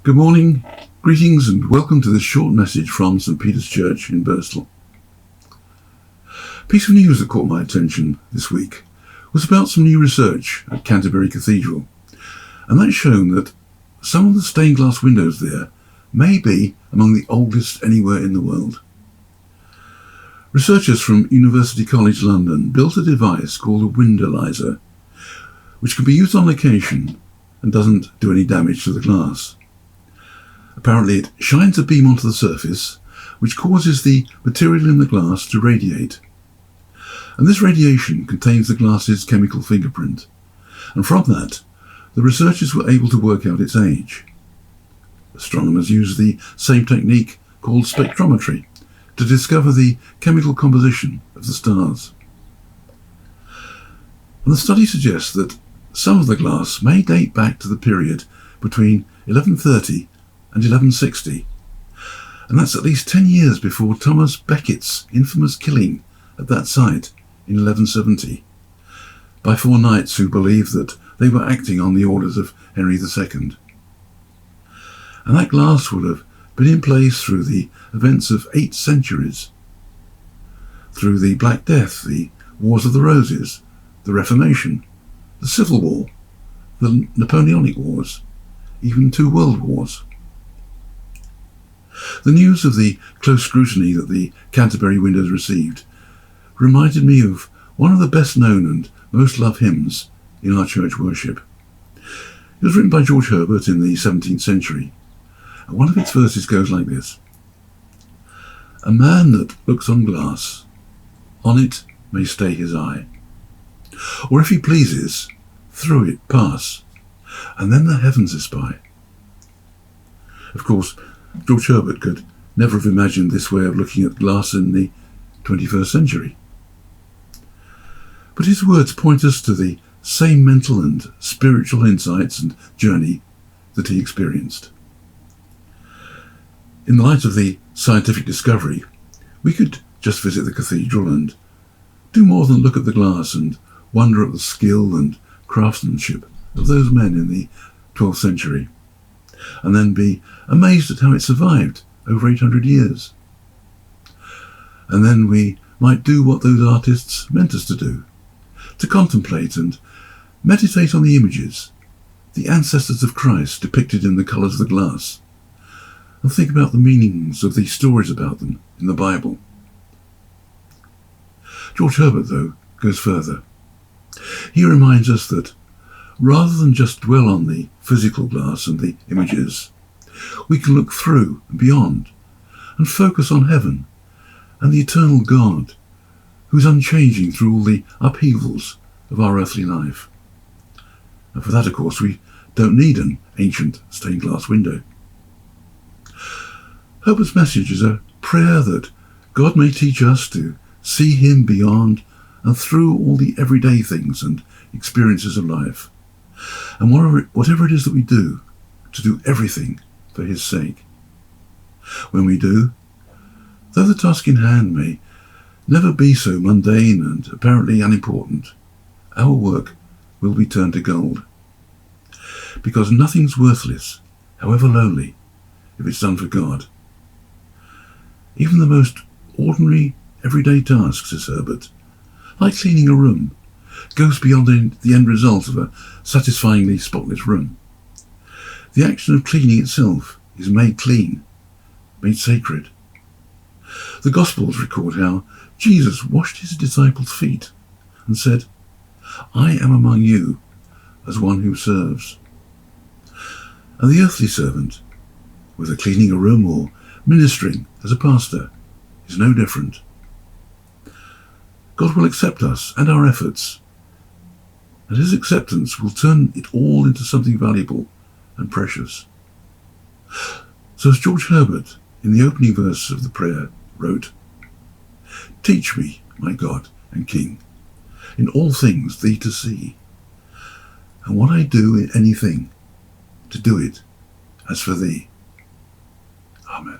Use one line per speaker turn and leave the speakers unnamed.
Good morning, greetings and welcome to this short message from St Peter's Church in Birstall. A piece of news that caught my attention this week was about some new research at Canterbury Cathedral, and that's shown that some of the stained glass windows there may be among the oldest anywhere in the world. Researchers from University College London built a device called a windowlizer, which can be used on location and doesn't do any damage to the glass. Apparently it shines a beam onto the surface, which causes the material in the glass to radiate. And this radiation contains the glass's chemical fingerprint, and from that, the researchers were able to work out its age. Astronomers use the same technique called spectrometry to discover the chemical composition of the stars. And the study suggests that some of the glass may date back to the period between 1130 and 1160, and that's at least 10 years before Thomas Becket's infamous killing at that site in 1170 by 4 knights who believed that they were acting on the orders of Henry II. And that glass would have been in place through the events of 8 centuries, through the Black Death, the Wars of the Roses, the Reformation, the Civil War, the Napoleonic Wars, even 2 world wars. The news of the close scrutiny that the Canterbury windows received reminded me of one of the best known and most loved hymns in our church worship. It was written by George Herbert in the 17th century, and one of its verses goes like this: "A man that looks on glass, on it may stay his eye, or if he pleases, through it pass, and then the heavens espy." Of course, George Herbert could never have imagined this way of looking at glass in the 21st century. But his words point us to the same mental and spiritual insights and journey that he experienced. In the light of the scientific discovery, we could just visit the cathedral and do more than look at the glass and wonder at the skill and craftsmanship of those men in the 12th century, and then be amazed at how it survived over 800 years. And then we might do what those artists meant us to do, to contemplate and meditate on the images, the ancestors of Christ depicted in the colours of the glass, and think about the meanings of the stories about them in the Bible. George Herbert, though, goes further. He reminds us that rather than just dwell on the physical glass and the images, we can look through and beyond and focus on heaven and the eternal God who's unchanging through all the upheavals of our earthly life. And for that, of course, we don't need an ancient stained glass window. Herbert's message is a prayer that God may teach us to see him beyond and through all the everyday things and experiences of life, and whatever it is that we do, to do everything for his sake. When we do, though the task in hand may never be so mundane and apparently unimportant, our work will be turned to gold. Because nothing's worthless, however lowly, if it's done for God. Even the most ordinary, everyday tasks, says Herbert, like cleaning a room, goes beyond the end result of a satisfyingly spotless room. The action of cleaning itself is made clean, made sacred. The Gospels record how Jesus washed his disciples' feet and said, "I am among you as one who serves." And the earthly servant, whether cleaning a room or ministering as a pastor, is no different. God will accept us and our efforts, and his acceptance will turn it all into something valuable and precious. So as George Herbert, in the opening verse of the prayer, wrote, "Teach me, my God and King, in all things thee to see, and what I do in anything, to do it as for thee." Amen.